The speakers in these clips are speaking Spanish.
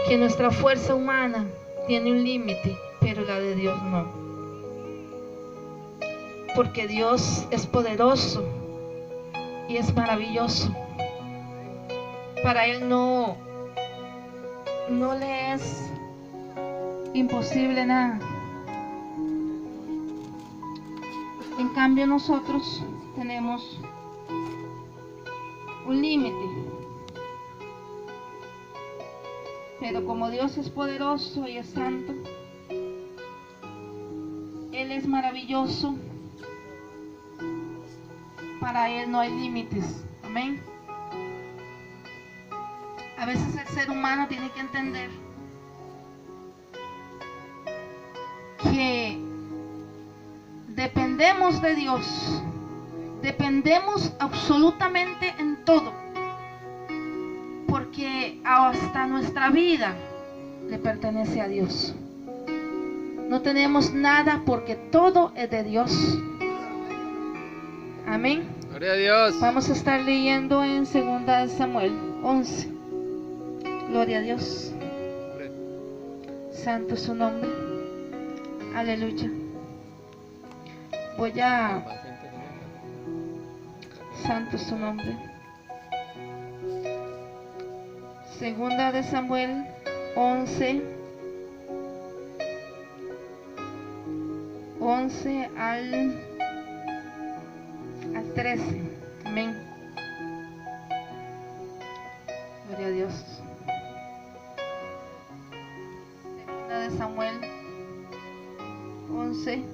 que nuestra fuerza humana tiene un límite, pero la de Dios no. Porque Dios es poderoso y es maravilloso. Para Él no le es imposible nada. En cambio nosotros tenemos un límite. Pero como Dios es poderoso y es santo, Él es maravilloso, para Él no hay límites. Amén. A veces el ser humano tiene que entender que dependemos de Dios, dependemos absolutamente en todo, porque hasta nuestra vida le pertenece a Dios. No tenemos nada porque todo es de Dios. Amén. Gloria a Dios. Vamos a estar leyendo en 2 Samuel 11. Gloria a Dios. Santo es su nombre. Aleluya. Santo es su nombre. 2 Samuel 11 al 13. Amén. Gloria a Dios. 2 Samuel 11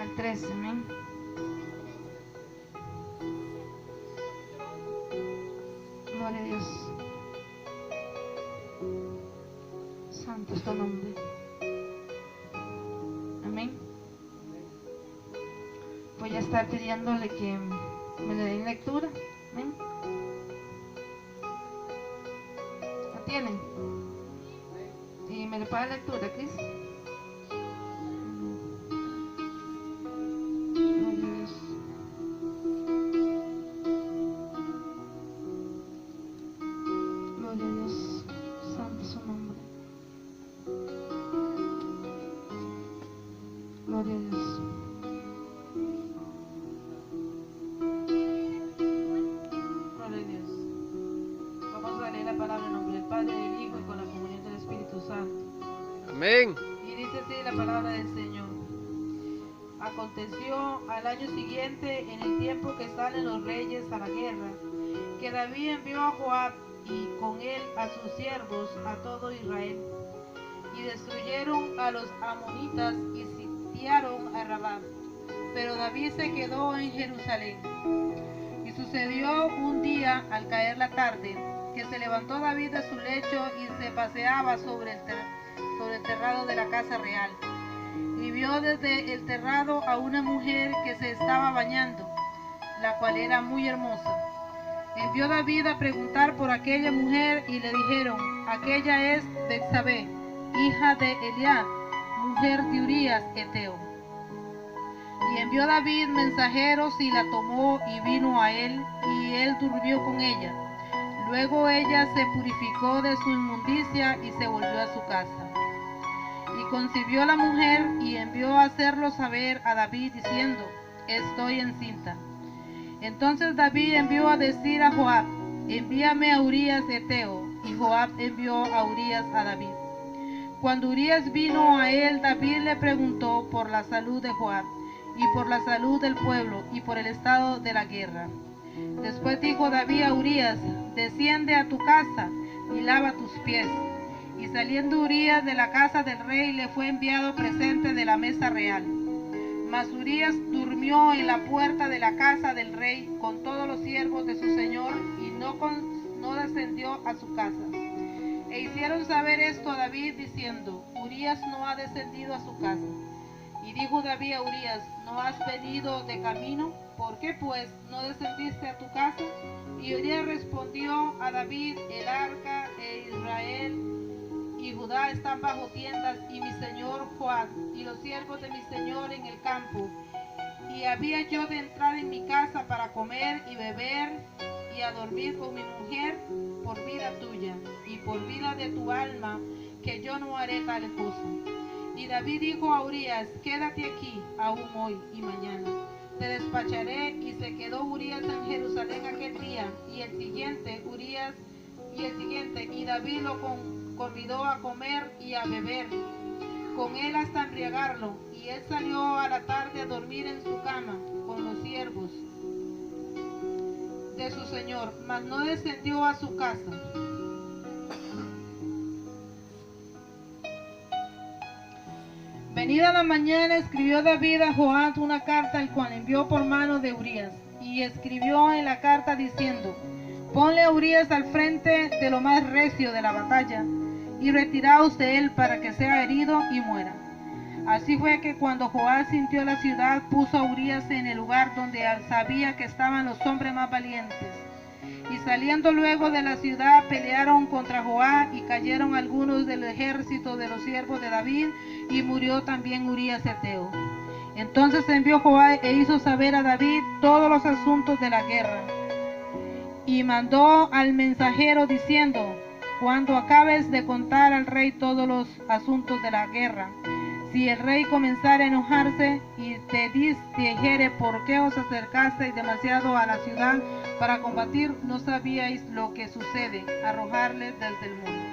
al 13. Amén. Gloria a Dios. Santo es tu nombre. Amén. Voy a estar pidiéndole que me le den lectura. Amén. ¿La tienen? ¿Y me le paga lectura, Cris? Gloria a Dios. Santo es su nombre. Gloria a Dios. Gloria a Dios. Vamos a leer la palabra en nombre del Padre, del Hijo y con la comunión del Espíritu Santo. Amén. Y dice así la palabra del Señor. Aconteció al año siguiente, en el tiempo que salen los reyes a la guerra, que David envió a Joab y con él a sus siervos, a todo Israel, y destruyeron a los amonitas y sitiaron a Rabá. Pero David se quedó en Jerusalén. Y sucedió un día, al caer la tarde, que se levantó David de su lecho y se paseaba sobre el terrado de la casa real. Y vio desde el terrado a una mujer que se estaba bañando, la cual era muy hermosa. Envió David a preguntar por aquella mujer y le dijeron: aquella es Betsabé, hija de Eliab, mujer de Urías Eteo. Y envió David mensajeros y la tomó y vino a él, y él durmió con ella. Luego ella se purificó de su inmundicia y se volvió a su casa. Y concibió la mujer y envió a hacerlo saber a David diciendo: estoy encinta. Entonces David envió a decir a Joab: envíame a Urías Eteo. Y Joab envió a Urías a David. Cuando Urías vino a él, David le preguntó por la salud de Joab y por la salud del pueblo y por el estado de la guerra. Después dijo David a Urías: desciende a tu casa y lava tus pies. Y saliendo Urías de la casa del rey, le fue enviado presente de la mesa real. Mas Urías durmió en la puerta de la casa del rey con todos los siervos de su señor y no descendió a su casa. E hicieron saber esto a David diciendo: Urías no ha descendido a su casa. Y dijo David a Urías: ¿no has venido de camino? ¿Por qué pues no descendiste a tu casa? Y Urías respondió a David: el arca e Israel y Judá están bajo tiendas, y mi señor Joab y los siervos de mi señor en el campo. Y había yo de entrar en mi casa para comer y beber y a dormir con mi mujer por vida tuya y por vida de tu alma, que yo no haré tal cosa. Y David dijo a Urías, quédate aquí aún hoy y mañana. Te despacharé. Y se quedó Urías en Jerusalén aquel día, y el siguiente, y David lo convidó a comer y a beber con él hasta embriagarlo. Y él salió a la tarde a dormir en su cama con los siervos de su señor, mas no descendió a su casa. Venida la mañana, escribió David a Joab una carta, el cual envió por mano de Urías, y escribió en la carta diciendo, ponle a Urías al frente de lo más recio de la batalla, y retiraos de él para que sea herido y muera. Así fue que cuando Joab sintió la ciudad, puso a Urías en el lugar donde sabía que estaban los hombres más valientes. Y saliendo luego de la ciudad, pelearon contra Joab, y cayeron algunos del ejército de los siervos de David, y murió también Urías heteo. Entonces envió Joab e hizo saber a David todos los asuntos de la guerra. Y mandó al mensajero diciendo, cuando acabes de contar al rey todos los asuntos de la guerra, si el rey comenzara a enojarse y te dijere por qué os acercasteis demasiado a la ciudad para combatir, no sabíais lo que sucede, arrojarle desde el muro.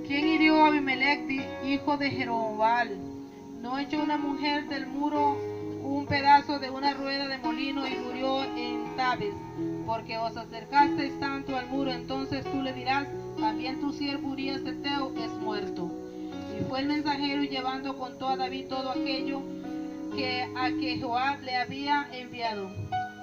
¿Quién hirió a Abimelech, hijo de Jerobbaal? ¿No echó una mujer del muro un pedazo de una rueda de molino y murió en Tabes? Porque os acercasteis tanto al muro, entonces tú le dirás, también tu siervo Urías heteo es muerto. Y fue el mensajero llevando contó a David todo aquello que Joab le había enviado.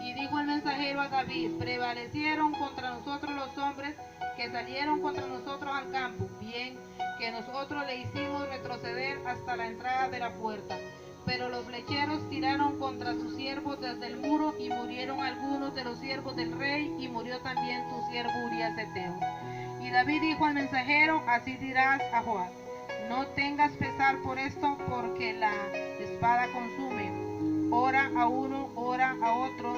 Y dijo el mensajero a David, prevalecieron contra nosotros los hombres que salieron contra nosotros al campo, bien que nosotros le hicimos retroceder hasta la entrada de la puerta. Pero los flecheros tiraron contra sus siervos desde el muro, y murieron algunos de los siervos del rey, y murió también tu siervo Urías heteo. Y David dijo al mensajero, así dirás a Joab, no tengas pesar por esto, porque la espada consume, ora a uno, ora a otro,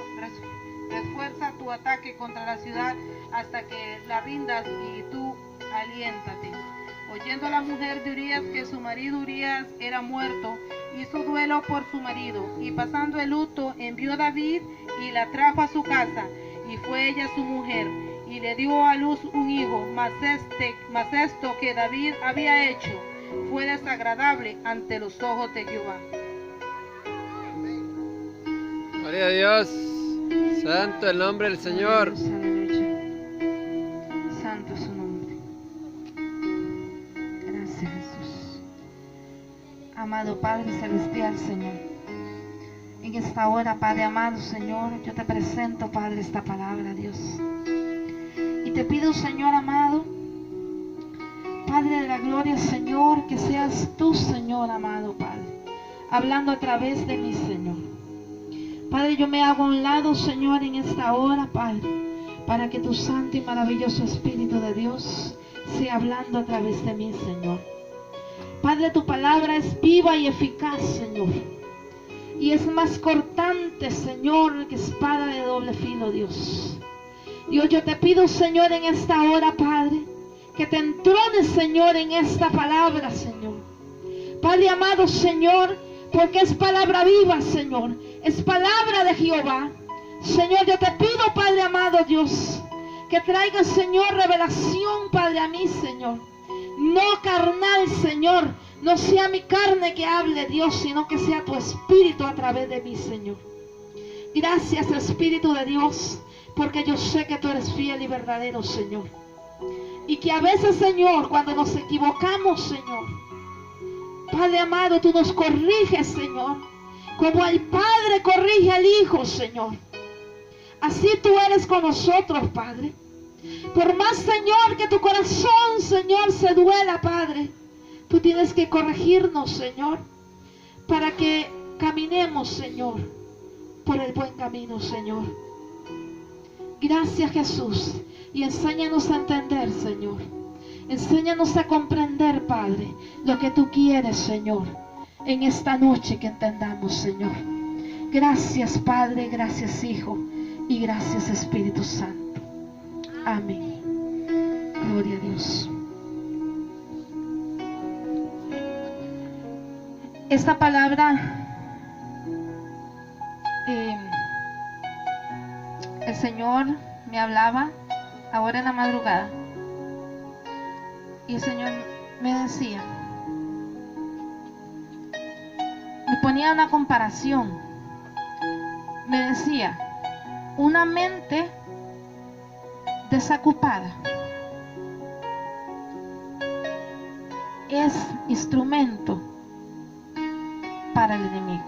refuerza tu ataque contra la ciudad hasta que la rindas, y tú aliéntate. Oyendo la mujer de Urías que su marido Urías era muerto, hizo duelo por su marido, y pasando el luto envió David y la trajo a su casa, y fue ella su mujer, y le dio a luz un hijo, mas esto que David había hecho fue desagradable ante los ojos de Jehová. Gloria a Dios. Santo el nombre del Señor. Aleluya. Santo es su nombre. Gracias, Jesús. Amado Padre Celestial, Señor, en esta hora, Padre amado, Señor, yo te presento, Padre, esta palabra, Dios. Y te pido, Señor amado, Padre de la gloria, Señor, que seas tú, Señor amado, Padre, hablando a través de mí, Señor. Padre, yo me hago a un lado, Señor, en esta hora, Padre, para que tu santo y maravilloso Espíritu de Dios sea hablando a través de mí, Señor. Padre, tu palabra es viva y eficaz, Señor, y es más cortante, Señor, que espada de doble filo, Dios. Y hoy yo te pido, Señor, en esta hora, Padre, que te entrones, Señor, en esta palabra, Señor. Padre amado, Señor, porque es palabra viva, Señor, es palabra de Jehová. Señor, yo te pido, Padre amado Dios, que traiga, Señor, revelación, Padre, a mí, Señor. No carnal, Señor, no sea mi carne que hable, Dios, sino que sea tu Espíritu a través de mí, Señor. Gracias, Espíritu de Dios, porque yo sé que tú eres fiel y verdadero, Señor. Y que a veces, Señor, cuando nos equivocamos, Señor, Padre amado, tú nos corriges, Señor, como el Padre corrige al Hijo, Señor. Así tú eres con nosotros, Padre. Por más, Señor, que tu corazón, Señor, se duela, Padre, tú tienes que corregirnos, Señor, para que caminemos, Señor, por el buen camino, Señor. Gracias, Jesús, y enséñanos a entender, Señor. Enséñanos a comprender, Padre, lo que tú quieres, Señor, en esta noche que entendamos, Señor. Gracias, Padre, gracias, Hijo, y gracias, Espíritu Santo. Amén. Gloria a Dios. Esta palabra el Señor me hablaba ahora en la madrugada, y el Señor me decía, me ponía una comparación, me decía, una mente desocupada es instrumento para el enemigo.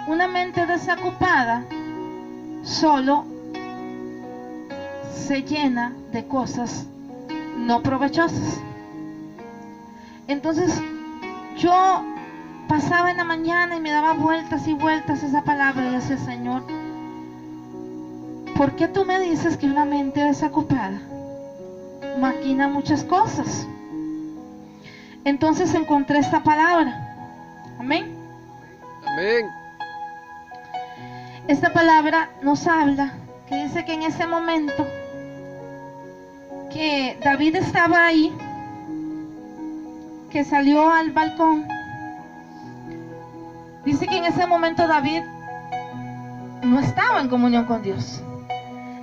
Una mente desocupada solo se llena de cosas no provechosas. Entonces yo pasaba en la mañana y me daba vueltas y vueltas esa palabra y decía, Señor, ¿por qué tú me dices que una mente desocupada maquina muchas cosas? Entonces encontré esta palabra. Amén. Amén. Esta palabra nos habla, que dice que en ese momento que David estaba ahí, que salió al balcón, dice que en ese momento David no estaba en comunión con Dios.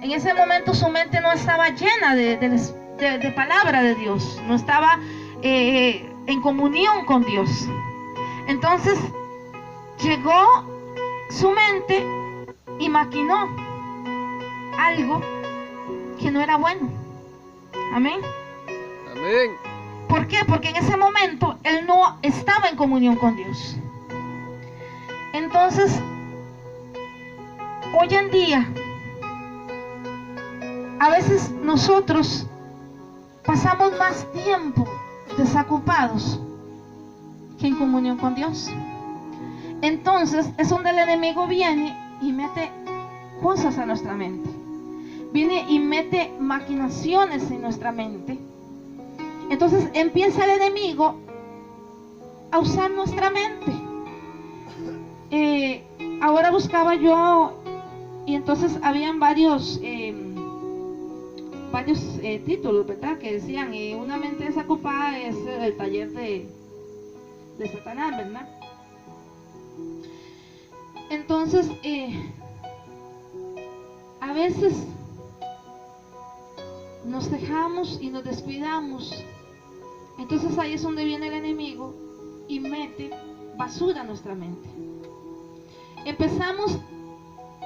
En ese momento su mente no estaba llena de palabra de Dios, no estaba en comunión con Dios. Entonces llegó su mente y maquinó algo que no era bueno. Amén. Amén. ¿Por qué? Porque en ese momento él no estaba en comunión con Dios. Entonces, hoy en día, a veces nosotros pasamos más tiempo desocupados que en comunión con Dios. Entonces es donde el enemigo viene y mete cosas a nuestra mente, viene y mete maquinaciones en nuestra mente. Entonces empieza el enemigo a usar nuestra mente. Ahora buscaba yo, y entonces habían varios títulos, ¿verdad? Que decían, una mente desocupada es el taller de Satanás, ¿verdad? Entonces, a veces nos dejamos y nos descuidamos. Entonces ahí es donde viene el enemigo y mete basura a nuestra mente. Empezamos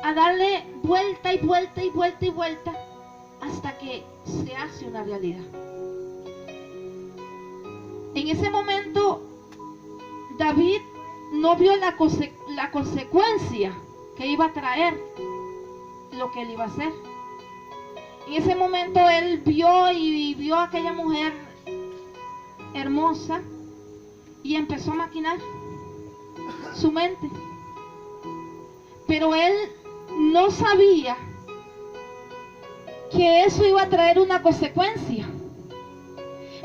a darle vuelta y vuelta y vuelta y vuelta hasta que se hace una realidad. En ese momento David no vio la consecuencia que iba a traer lo que él iba a hacer. En ese momento él vio a aquella mujer hermosa y empezó a maquinar su mente. Pero él no sabía que eso iba a traer una consecuencia.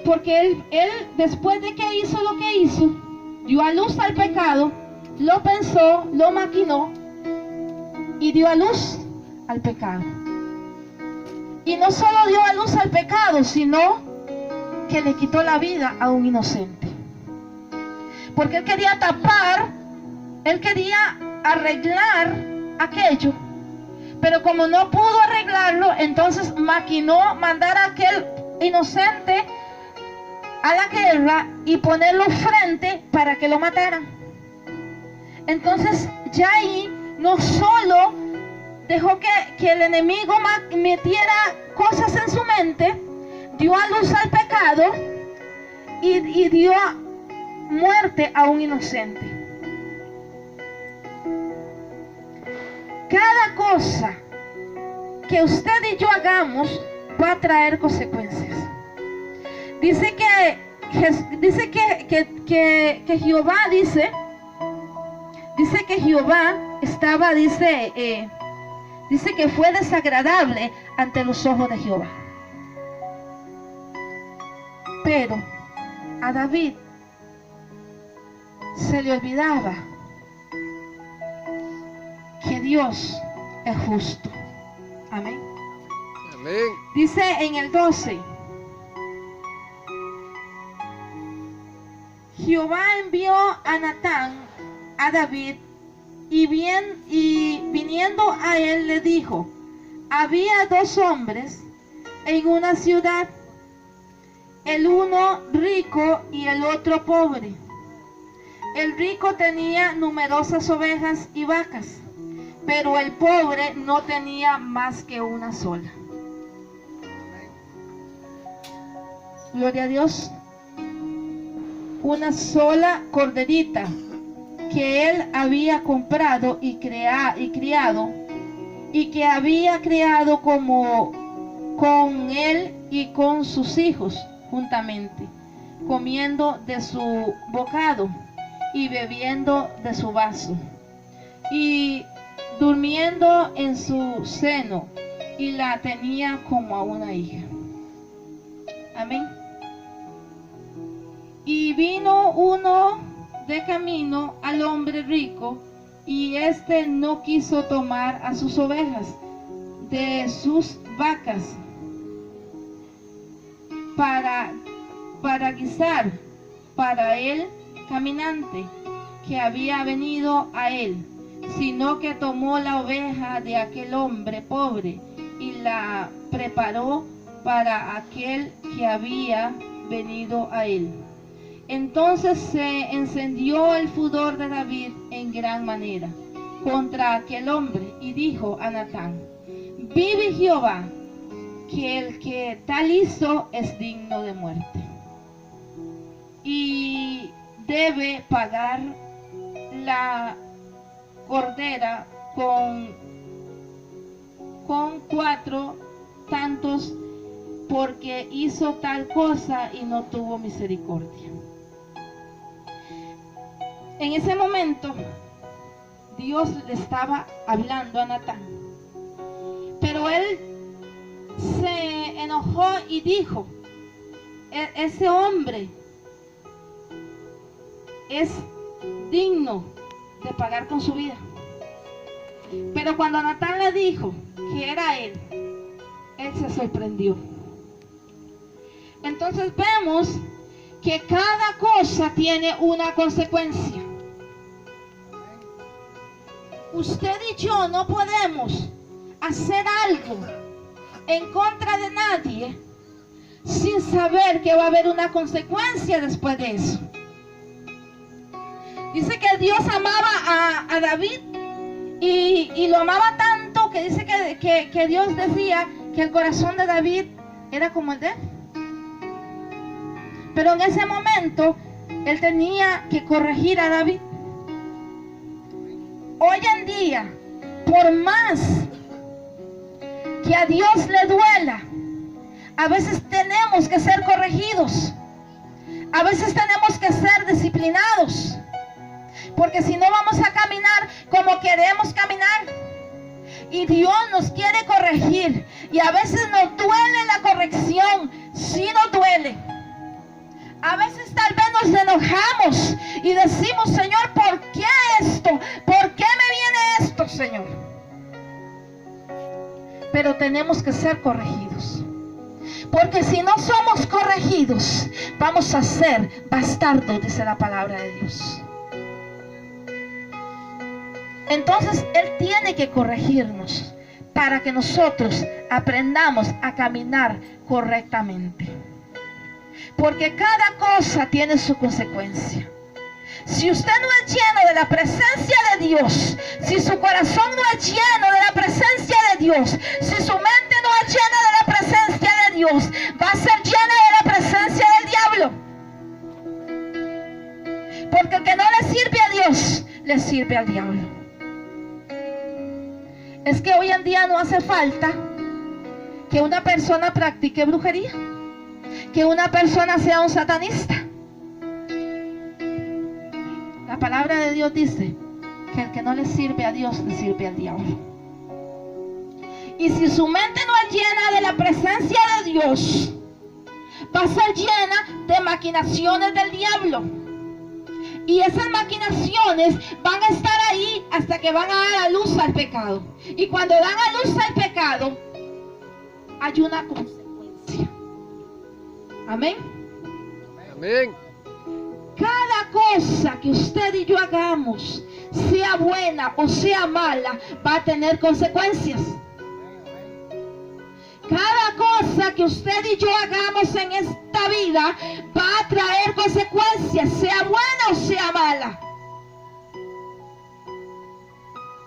Porque él después de que hizo lo que hizo, dio a luz al pecado, lo pensó, lo maquinó y dio a luz al pecado. Y no solo dio a luz al pecado, sino que le quitó la vida a un inocente. Porque él quería tapar, él quería arreglar aquello, pero como no pudo arreglarlo, entonces maquinó mandar a aquel inocente a la guerra y ponerlo frente para que lo mataran. Entonces ya ahí no solo dejó que el enemigo metiera cosas en su mente, dio a luz al pecado y dio muerte a un inocente. Cada cosa que usted y yo hagamos va a traer consecuencias. Dice que Jehová dice que Jehová estaba, dice que fue desagradable ante los ojos de Jehová. Pero a David se le olvidaba que Dios es justo. Amén. Amén. Dice en el 12: Jehová envió a Natán a David y viniendo a él le dijo: había 2 hombres en una ciudad, el uno rico y el otro pobre. El rico tenía numerosas ovejas y vacas, pero el pobre no tenía más que una sola. Gloria a Dios. Una sola corderita que él había comprado y criado, y que había criado como con él y con sus hijos juntamente, comiendo de su bocado y bebiendo de su vaso, y durmiendo en su seno, y la tenía como a una hija. Amén. Y vino uno de camino al hombre rico, y éste no quiso tomar a sus ovejas de sus vacas para guisar para el caminante que había venido a él, sino que tomó la oveja de aquel hombre pobre y la preparó para aquel que había venido a él. Entonces se encendió el furor de David en gran manera contra aquel hombre, y dijo a Natán: vive Jehová, que el que tal hizo es digno de muerte, y debe pagar la cordera con 4 tantos, porque hizo tal cosa y no tuvo misericordia. En ese momento Dios le estaba hablando a Natán, pero él se enojó y dijo: ese hombre es digno de pagar con su vida. Pero cuando Natán le dijo que era él se sorprendió. Entonces vemos que cada cosa tiene una consecuencia. Usted y yo no podemos hacer algo en contra de nadie sin saber que va a haber una consecuencia después de eso. Dice que Dios amaba a David y lo amaba tanto que dice que Dios decía que el corazón de David era como el de él. Pero en ese momento él tenía que corregir a David. Hoy en día, por más que a Dios le duela, a veces tenemos que ser corregidos. A veces tenemos que ser disciplinados. Porque si no vamos a caminar como queremos caminar. Y Dios nos quiere corregir. Y a veces nos duele la corrección. Sí nos duele. A veces tal vez nos enojamos y decimos: Señor, ¿por qué esto? ¿Por qué me viene esto, Señor? Pero tenemos que ser corregidos. Porque si no somos corregidos, vamos a ser bastardos, dice la palabra de Dios. Entonces Él tiene que corregirnos para que nosotros aprendamos a caminar correctamente. Porque cada cosa tiene su consecuencia. Si usted no es lleno de la presencia de Dios, si su corazón no es lleno de la presencia de Dios, si su mente no es llena de la presencia de Dios, va a ser llena de la presencia del diablo. Porque el que no le sirve a Dios, le sirve al diablo. Es que hoy en día no hace falta que una persona practique brujería, que una persona sea un satanista. La palabra de Dios dice que el que no le sirve a Dios, le sirve al diablo. Y si su mente no es llena de la presencia de Dios, va a ser llena de maquinaciones del diablo. Y esas maquinaciones van a estar ahí hasta que van a dar a luz al pecado. Y cuando dan a luz al pecado, hay una consecuencia. Amén. Amén. Cada cosa que usted y yo hagamos, sea buena o sea mala, va a tener consecuencias. Cada cosa que usted y yo hagamos en esta vida va a traer consecuencias, sea buena o sea mala.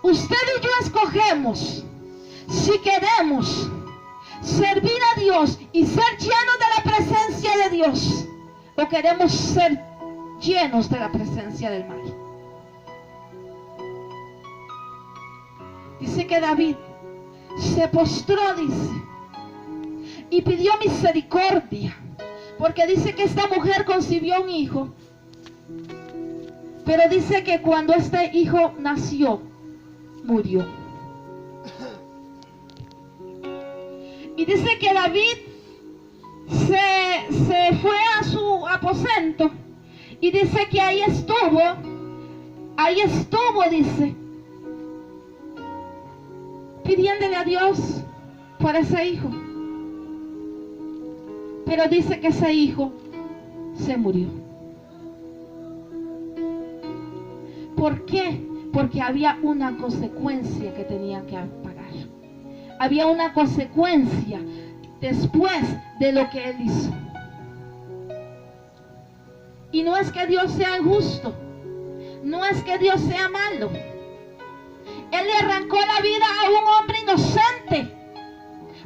Usted y yo escogemos si queremos servir a Dios y ser llenos de la presencia de Dios, o queremos ser llenos de la presencia del mal. Dice que David se postró, dice, y pidió misericordia, porque dice que esta mujer concibió un hijo, pero dice que cuando este hijo nació, murió. Y dice que David se fue a su aposento, y dice que ahí estuvo, dice, pidiéndole a Dios por ese hijo. Pero dice que ese hijo se murió. ¿Por qué? Porque había una consecuencia que tenía que pagar. Había una consecuencia después de lo que él hizo. Y no es que Dios sea injusto, no es que Dios sea malo. Él le arrancó la vida a un hombre inocente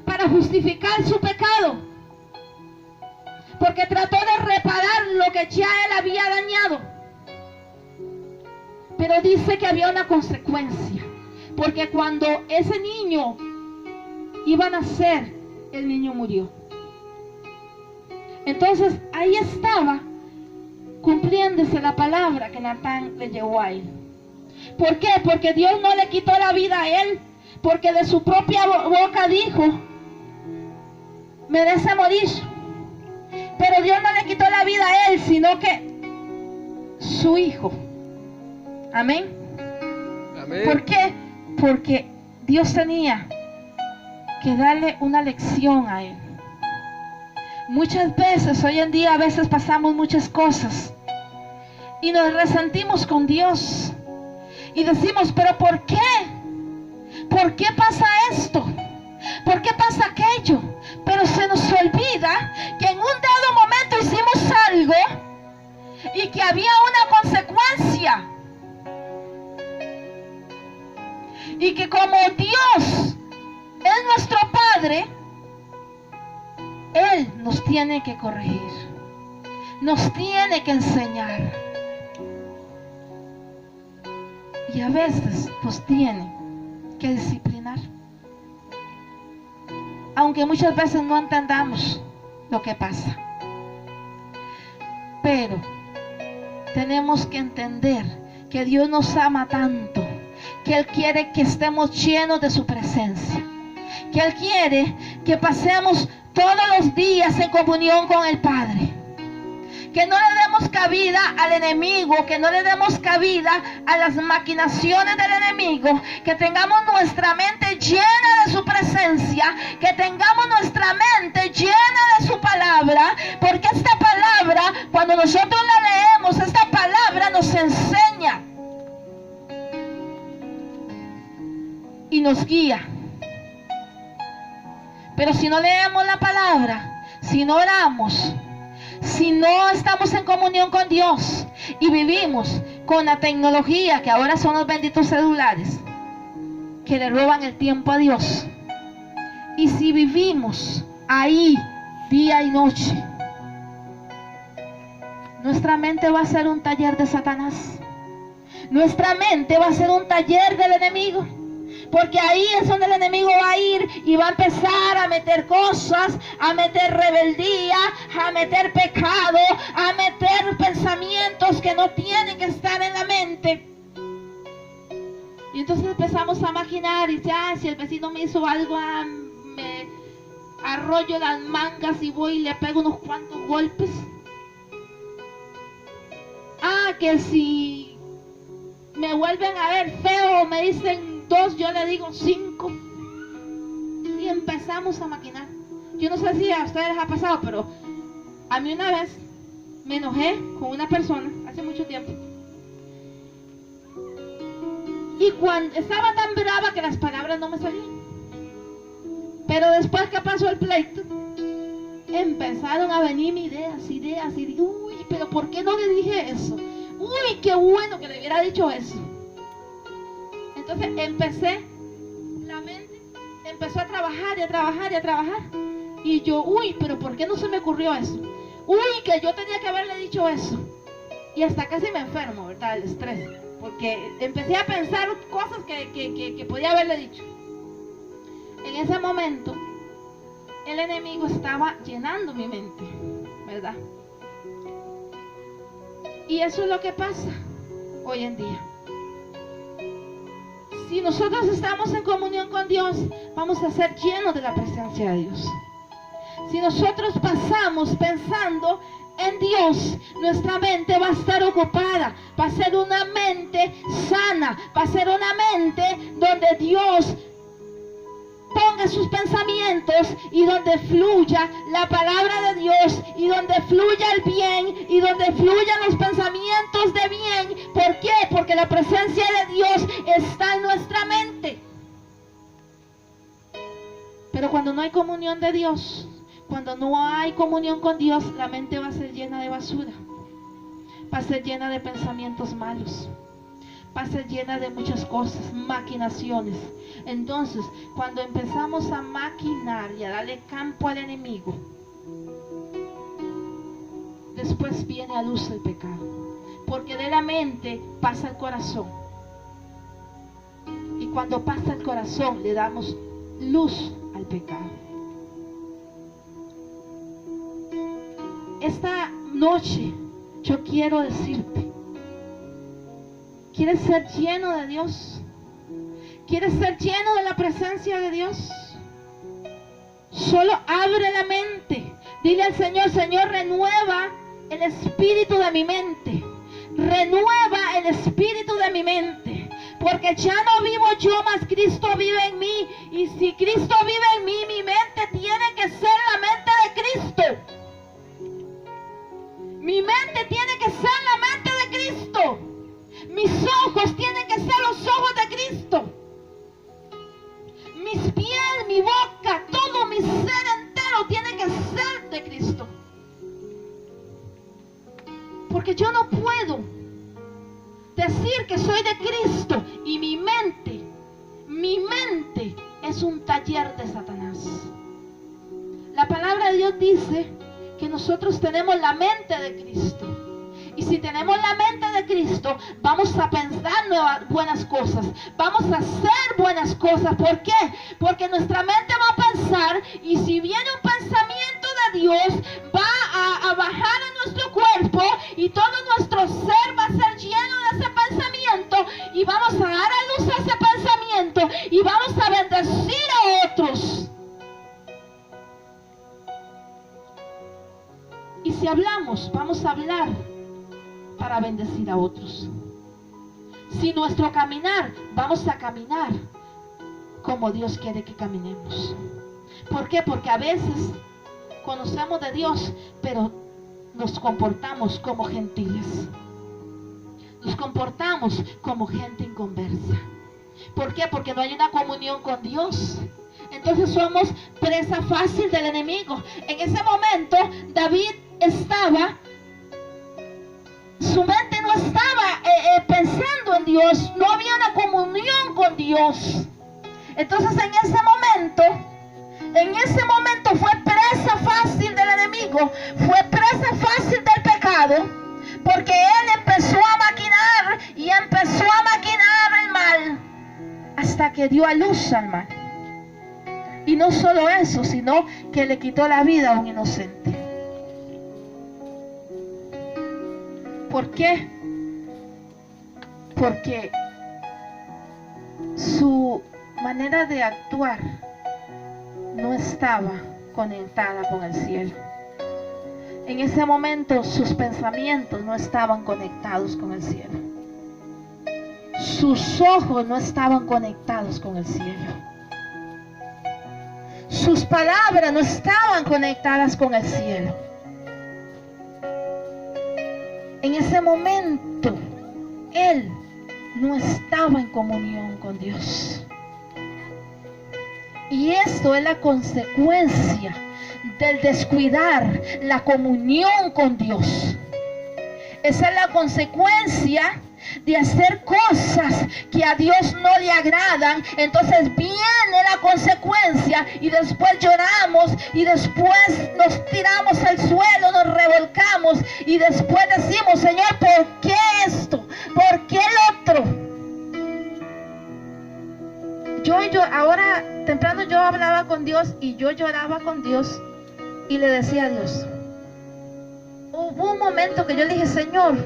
para justificar su pecado, porque trató de reparar lo que ya él había dañado. Pero dice que había una consecuencia, porque cuando ese niño iba a nacer, el niño murió. Entonces ahí estaba cumpliéndose la palabra que Natán le llevó a él. ¿Por qué? Porque Dios no le quitó la vida a él, porque de su propia boca dijo, merece morir. Pero Dios no le quitó la vida a él, sino que su hijo. Amén. Amén. ¿Por qué? Porque Dios tenía que darle una lección a él. Muchas veces, hoy en día, a veces pasamos muchas cosas y nos resentimos con Dios y decimos, pero ¿por qué? ¿Por qué pasa esto? ¿Por qué pasa aquello? Pero se nos olvida que en un dado momento hicimos algo y que había una consecuencia. Y que como Dios es nuestro Padre, Él nos tiene que corregir, nos tiene que enseñar. Y a veces nos tiene que disciplinar. Aunque muchas veces no entendamos lo que pasa. Pero tenemos que entender que Dios nos ama tanto, que Él quiere que estemos llenos de su presencia, que Él quiere que pasemos todos los días en comunión con el Padre, que no le demos cabida al enemigo, que no le demos cabida a las maquinaciones del enemigo, que tengamos nuestra mente llena de su presencia, que tengamos nuestra mente llena de su palabra, porque esta palabra, cuando nosotros la leemos, esta palabra nos enseña y nos guía. Pero si no leemos la palabra, si no oramos, si no estamos en comunión con Dios y vivimos con la tecnología, que ahora son los benditos celulares, que le roban el tiempo a Dios, y si vivimos ahí día y noche, nuestra mente va a ser un taller de Satanás. Nuestra mente va a ser un taller del enemigo. Porque ahí es donde el enemigo va a ir y va a empezar a meter cosas, a meter rebeldía, a meter pecado, a meter pensamientos que no tienen que estar en la mente. Y entonces empezamos a maquinar y ya, si el vecino me hizo algo, me arrollo las mangas y voy y le pego unos cuantos golpes. que si me vuelven a ver feo o me dicen 2, yo le digo 5. Y empezamos a maquinar. Yo no sé si a ustedes les ha pasado, pero a mí una vez me enojé con una persona hace mucho tiempo. Y cuando estaba tan brava que las palabras no me salían. Pero después que pasó el pleito, empezaron a venirme ideas, y digo, uy, pero ¿por qué no le dije eso? Uy, qué bueno que le hubiera dicho eso. Entonces la mente empezó a trabajar y a trabajar y a trabajar. Y yo, uy, pero ¿por qué no se me ocurrió eso? Uy, que yo tenía que haberle dicho eso. Y hasta casi me enfermo, ¿verdad? El estrés. Porque empecé a pensar cosas que podía haberle dicho. En ese momento, el enemigo estaba llenando mi mente, ¿verdad? Y eso es lo que pasa hoy en día. Si nosotros estamos en comunión con Dios, vamos a ser llenos de la presencia de Dios. Si nosotros pasamos pensando en Dios, nuestra mente va a estar ocupada, va a ser una mente sana, va a ser una mente donde Dios ponga sus pensamientos y donde fluya la palabra de Dios y donde fluya el bien y donde fluyan los pensamientos de bien. ¿Por qué? Porque la presencia de Dios está en nuestra mente. Pero cuando no hay comunión de Dios, cuando no hay comunión con Dios, la mente va a ser llena de basura, va a ser llena de pensamientos malos, va a ser llena de muchas cosas, maquinaciones. Entonces, cuando empezamos a maquinar y a darle campo al enemigo, después viene a luz el pecado, porque de la mente pasa el corazón, y cuando pasa el corazón le damos luz al pecado. Esta noche yo quiero decirte, ¿quieres ser lleno de Dios? ¿Quieres ser lleno de la presencia de Dios? Solo abre la mente. Dile al Señor, Señor, renueva el espíritu de mi mente. Renueva el espíritu de mi mente. Porque ya no vivo yo, mas Cristo vive en mí. Y si Cristo vive en mí, mi mente tiene que ser la mente de Cristo. Mi mente tiene que ser la mente de Cristo. Mis ojos tienen que ser los ojos de Cristo. Mis pies, mi boca, todo mi ser entero tiene que ser de Cristo. Porque yo no puedo decir que soy de Cristo y mi mente es un taller de Satanás. La palabra de Dios dice que nosotros tenemos la mente de Cristo. Y si tenemos la mente de Cristo, vamos a pensar buenas cosas, vamos a hacer buenas cosas. ¿Por qué? Porque nuestra mente va a pensar, y si viene un pensamiento de Dios, va a bajar en nuestro cuerpo y todo nuestro ser va a ser lleno de ese pensamiento, y vamos a dar a luz a ese pensamiento y vamos a bendecir a otros. Y si hablamos, vamos a hablar para bendecir a otros. Si nuestro caminar, vamos a caminar como Dios quiere que caminemos. ¿Por qué? Porque a veces conocemos de Dios, pero nos comportamos como gentiles. Nos comportamos como gente inconversa. ¿Por qué? Porque no hay una comunión con Dios. Entonces somos presa fácil del enemigo. En ese momento David su mente no estaba pensando en Dios, no había una comunión con Dios. Entonces en ese momento fue presa fácil del enemigo, fue presa fácil del pecado, porque él empezó a maquinar y empezó a maquinar el mal hasta que dio a luz al mal. Y no solo eso, sino que le quitó la vida a un inocente. ¿Por qué? Porque su manera de actuar no estaba conectada con el cielo. en ese momento sus pensamientos no estaban conectados con el cielo. Sus ojos no estaban conectados con el cielo. Sus palabras no estaban conectadas con el cielo. En ese momento, él no estaba en comunión con Dios. Y esto es la consecuencia del descuidar la comunión con Dios. Esa es la consecuencia de hacer cosas que a Dios no le agradan. Entonces viene la consecuencia y después lloramos y después nos tiramos al suelo, nos revolcamos y después decimos: Señor, ¿por qué esto? ¿Por qué el otro? Yo ahora temprano yo hablaba con Dios y yo lloraba con Dios y le decía a Dios. Hubo un momento que yo le dije: Señor,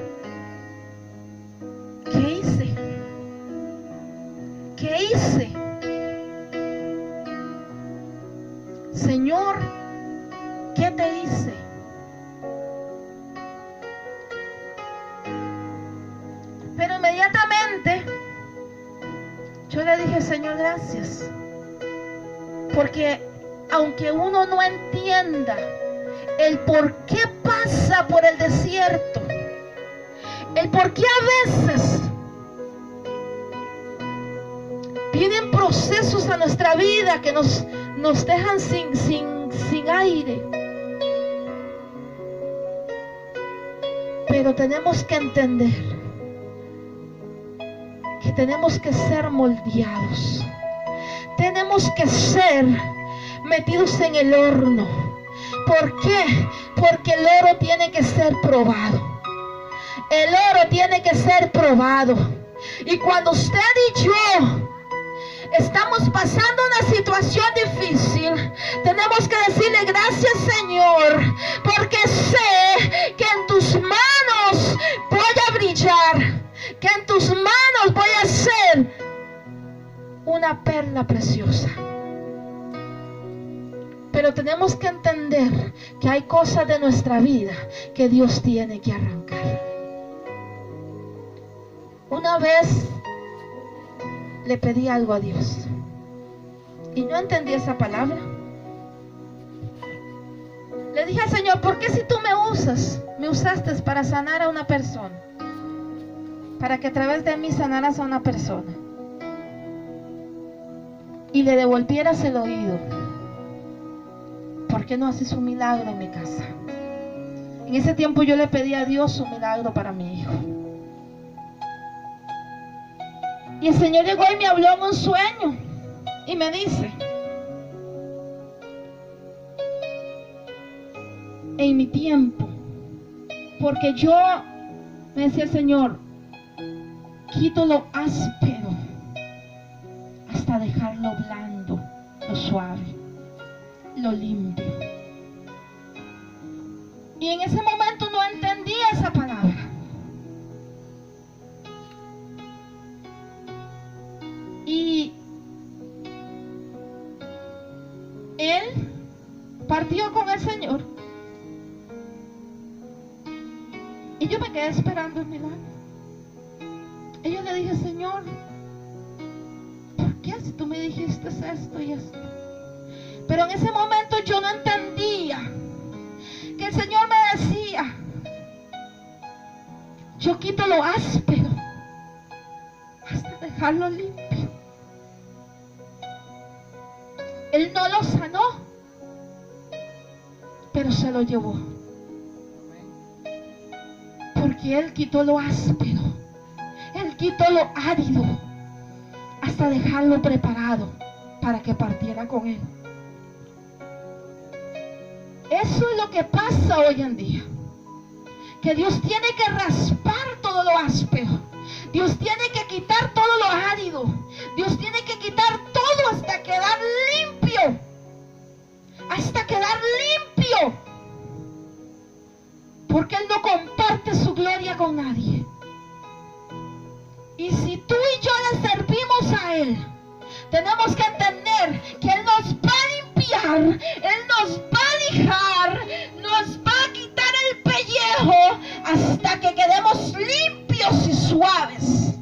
¿qué hice? ¿Qué hice? Señor, ¿qué te hice? Pero inmediatamente yo le dije: Señor, gracias. Porque aunque uno no entienda el por qué pasa por el desierto, el por qué a veces vienen procesos a nuestra vida que nos dejan sin aire. Pero tenemos que entender que tenemos que ser moldeados. Tenemos que ser metidos en el horno. ¿Por qué? Porque el oro tiene que ser probado. El oro tiene que ser probado. Y cuando usted y yo estamos pasando una situación difícil, tenemos que decirle: gracias, Señor, porque sé que en tus manos voy a brillar, que en tus manos voy a ser una perla preciosa. Pero tenemos que entender que hay cosas de nuestra vida que Dios tiene que arrancar. Una vez le pedí algo a Dios y no entendí esa palabra. Le dije al Señor: ¿por qué si tú me usaste para sanar a una persona? Para que a través de mí sanaras a una persona y le devolvieras el oído, ¿por qué no haces un milagro en mi casa? En ese tiempo yo le pedí a Dios un milagro para mi hijo. Y el Señor llegó y me habló en un sueño y me dice: en mi tiempo, porque yo, me decía el Señor, quito lo áspero hasta dejarlo blando, lo suave, lo limpio. Y en ese momento no entendía esa palabra. Y él partió con el Señor y yo me quedé esperando el milagro. Y yo le dije: Señor, ¿por qué si tú me dijiste esto y esto? Pero en ese momento yo no entendía que el Señor me decía: yo quito lo áspero hasta dejarlo limpio. Él no lo sanó, pero se lo llevó. Porque Él quitó lo áspero, Él quitó lo árido, hasta dejarlo preparado para que partiera con Él. Eso es lo que pasa hoy en día. Que Dios tiene que raspar todo lo áspero. Dios tiene que quitar todo lo árido. Dios tiene que quitar todo hasta quedar limpio. Hasta quedar limpio. Porque Él no comparte su gloria con nadie. Y si tú y yo le servimos a Él, tenemos que entender que Él nos va a limpiar, Él nos va a lijar, nos va a quitar hasta que quedemos limpios y suaves,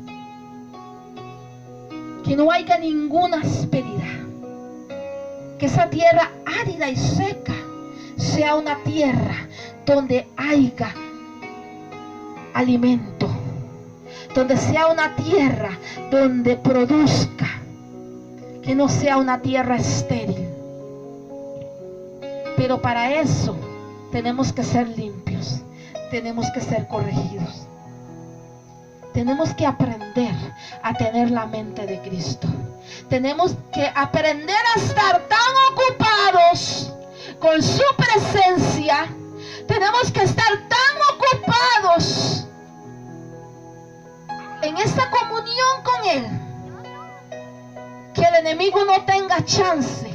que no haya ninguna asperidad, que esa tierra árida y seca sea una tierra donde haya alimento, donde sea una tierra donde produzca, que no sea una tierra estéril. Pero para eso tenemos que ser limpios, tenemos que ser corregidos, tenemos que aprender a tener la mente de Cristo. Tenemos que aprender a estar tan ocupados con su presencia. Tenemos que estar tan ocupados en esta comunión con Él, que el enemigo no tenga chance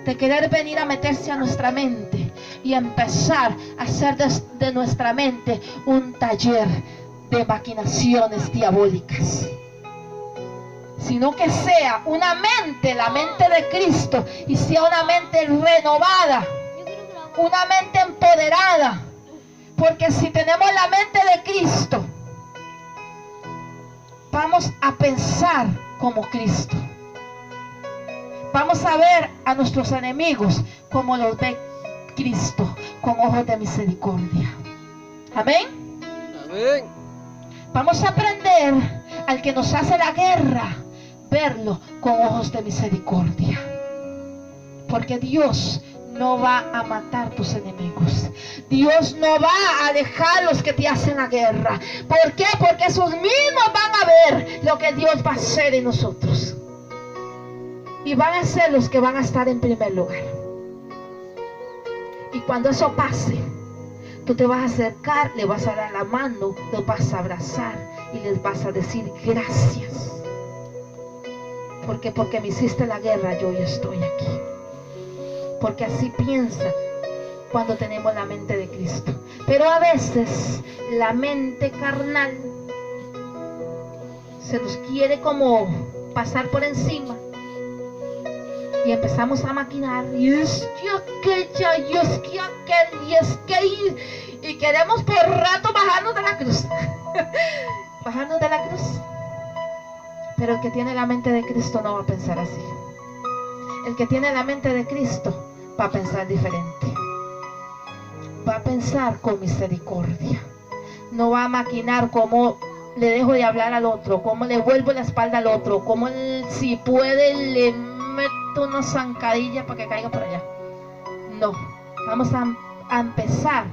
de querer venir a meterse a nuestra mente y empezar a hacer de nuestra mente un taller de maquinaciones diabólicas, sino que sea una mente, la mente de Cristo, y sea una mente renovada, una mente empoderada. Porque si tenemos la mente de Cristo, vamos a pensar como Cristo. Vamos a ver a nuestros enemigos como los ve Cristo, con ojos de misericordia. Amén. Amén. Vamos a aprender al que nos hace la guerra, verlo con ojos de misericordia. Porque Dios no va a matar tus enemigos. Dios no va a dejar los que te hacen la guerra. ¿Por qué? Porque esos mismos van a ver lo que Dios va a hacer en nosotros. Y van a ser los que van a estar en primer lugar. Y cuando eso pase, tú te vas a acercar, le vas a dar la mano, los vas a abrazar y les vas a decir gracias. Porque me hiciste la guerra, yo ya estoy aquí. Porque así piensa cuando tenemos la mente de Cristo. Pero a veces la mente carnal se nos quiere como pasar por encima. Y empezamos a maquinar, y es que aquella, y es que aquel, y es que... Y queremos por rato bajarnos de la cruz. Bajarnos de la cruz. Pero el que tiene la mente de Cristo no va a pensar así. El que tiene la mente de Cristo va a pensar diferente. Va a pensar con misericordia. No va a maquinar cómo le dejo de hablar al otro, cómo le vuelvo la espalda al otro, cómo si puede le meto una zancadilla para que caiga por allá. No, vamos a empezar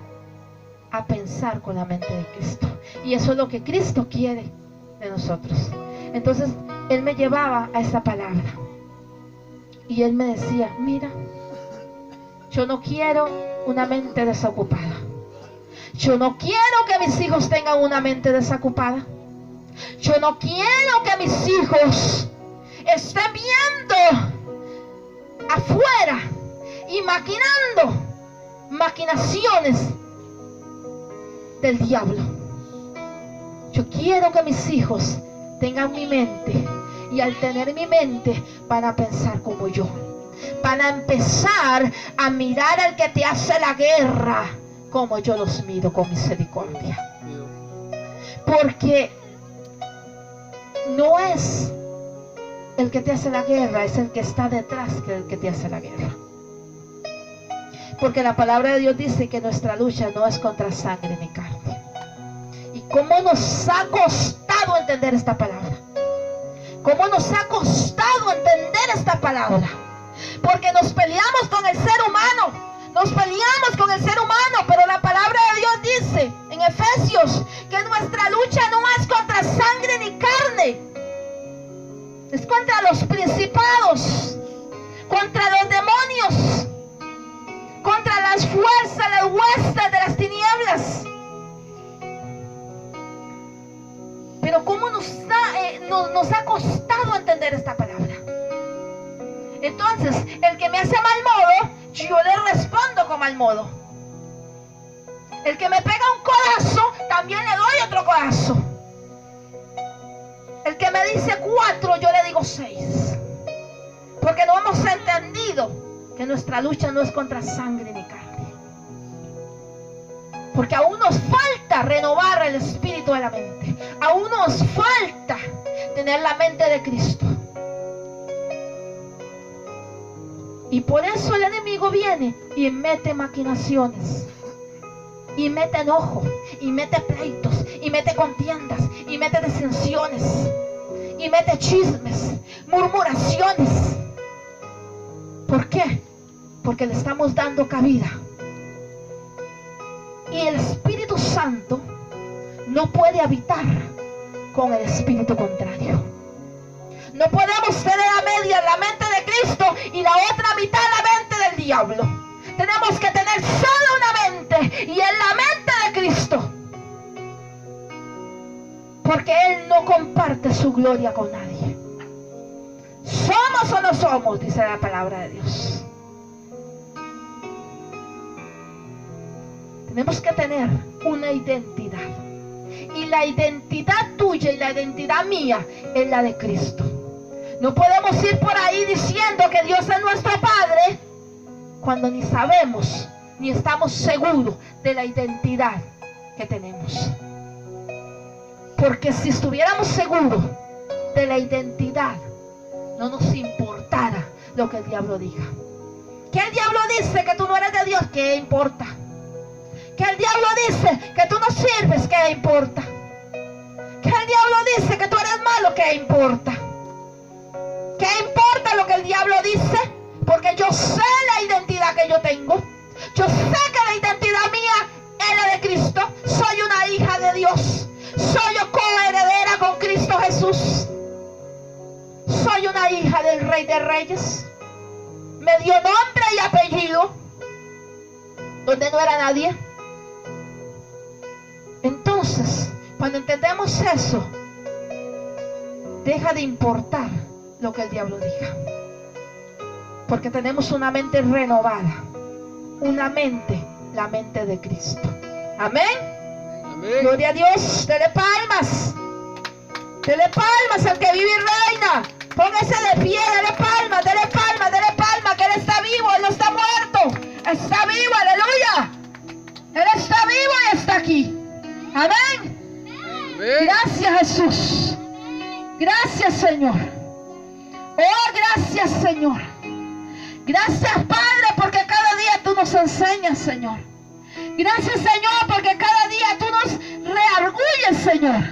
a pensar con la mente de Cristo. Y eso es lo que Cristo quiere de nosotros. Entonces Él me llevaba a esa palabra y Él me decía, mira, yo no quiero una mente desocupada. Yo no quiero que mis hijos tengan una mente desocupada. Yo no quiero que mis hijos estén viendo afuera y maquinando maquinaciones del diablo. Yo quiero que mis hijos tengan mi mente, y al tener mi mente van a pensar como yo. Van a empezar a mirar al que te hace la guerra como yo los miro con misericordia. Porque no es el que te hace la guerra, es el que está detrás que el que te hace la guerra. Porque la palabra de Dios dice que nuestra lucha no es contra sangre ni carne. ¿Y cómo nos ha costado entender esta palabra? ¿Cómo nos ha costado entender esta palabra? Porque nos peleamos con el ser humano. Nos peleamos con el ser humano, pero la palabra de Dios dice en Efesios que nuestra lucha no es contra sangre ni carne. Es contra los principados, contra los demonios, contra las fuerzas, las huestes de las tinieblas. Pero cómo nos ha costado entender esta palabra. Entonces, el que me hace mal modo, yo le respondo con mal modo. El que me pega un codazo, también le doy otro codazo. El que me dice 4, yo le digo 6. Porque no hemos entendido que nuestra lucha no es contra sangre ni carne. Porque aún nos falta falta renovar el espíritu de la mente. Aún nos falta tener la mente de Cristo. Y por eso el enemigo viene y mete maquinaciones, y mete enojo, y mete pleitos, y mete contiendas, y mete disensiones, y mete chismes, murmuraciones. ¿Por qué? Porque le estamos dando cabida. Y el Espíritu Santo no puede habitar con el espíritu contrario. No podemos tener a media la mente de Cristo y la otra mitad la mente del diablo. Tenemos que tener solo una mente, y es la mente de Cristo. Porque Él no comparte su gloria con nadie. ¿Somos o no somos?, dice la palabra de Dios. Tenemos que tener una identidad. Y la identidad tuya y la identidad mía es la de Cristo. No podemos ir por ahí diciendo que Dios es nuestro Padre cuando ni sabemos, ni estamos seguros de la identidad que tenemos. Porque si estuviéramos seguros de la identidad, no nos importara lo que el diablo diga. Que el diablo dice que tú no eres de Dios, ¿qué importa? Que el diablo dice que tú no sirves, ¿qué importa? Que el diablo dice que tú eres malo, ¿qué importa? ¿Qué importa lo que el diablo dice? Porque yo sé la identidad que yo tengo. Yo sé que la identidad mía es la de Cristo. Soy una hija de Dios. Soy coheredera con Cristo Jesús. Soy una hija del Rey de Reyes. Me dio nombre y apellido donde no era nadie. Entonces, cuando entendemos eso, deja de importar lo que el diablo diga. Porque tenemos una mente renovada. Una mente, la mente de Cristo. Amén. Amén. Gloria a Dios. Dele palmas. Dele palmas al que vive y reina. Póngase de pie, dele palmas, dele palmas, dele palmas, que Él está vivo, Él no está muerto. Está vivo, aleluya. Él está vivo y está aquí. Amén. Amén. Gracias, Jesús. Gracias, Señor. Oh, gracias, Señor. Gracias, Padre, porque cada día tú nos enseñas, Señor. Gracias, Señor, porque cada día tú nos reargulles, Señor.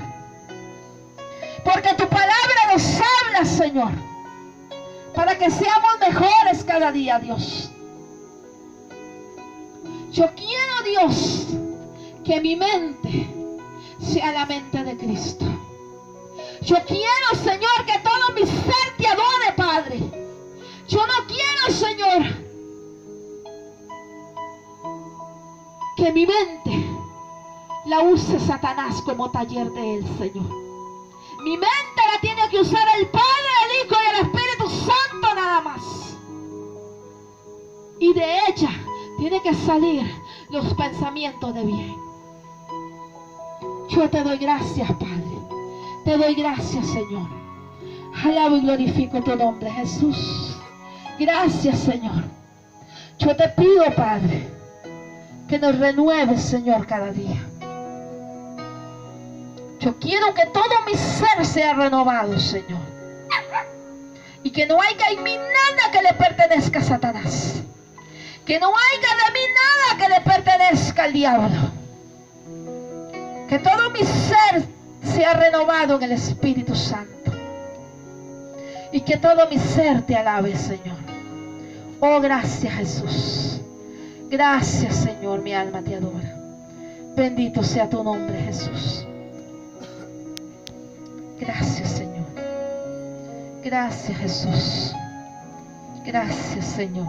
Porque tu palabra nos habla, Señor, para que seamos mejores cada día, Dios. Yo quiero, Dios, que mi mente sea la mente de Cristo. Yo quiero, Señor, que todo mi ser te adore, Padre. Yo no quiero, Señor, que mi mente la use Satanás como taller de Él, Señor. Mi mente la tiene que usar el Padre, el Hijo y el Espíritu Santo nada más. Y de ella tiene que salir los pensamientos de bien. Yo te doy gracias, Padre. Te doy gracias, Señor. Alabo y glorifico tu nombre, Jesús. Gracias, Señor. Yo te pido, Padre, que nos renueves, Señor, cada día. Yo quiero que todo mi ser sea renovado, Señor. Y que no haya en mí nada que le pertenezca a Satanás. Que no haya de mí nada que le pertenezca al diablo. Que todo mi ser sea renovado en el Espíritu Santo. Y que todo mi ser te alabe, Señor. Oh, gracias, Jesús. Gracias, Señor, mi alma te adora. Bendito sea tu nombre, Jesús. Gracias, Señor. Gracias, Jesús. Gracias, Señor.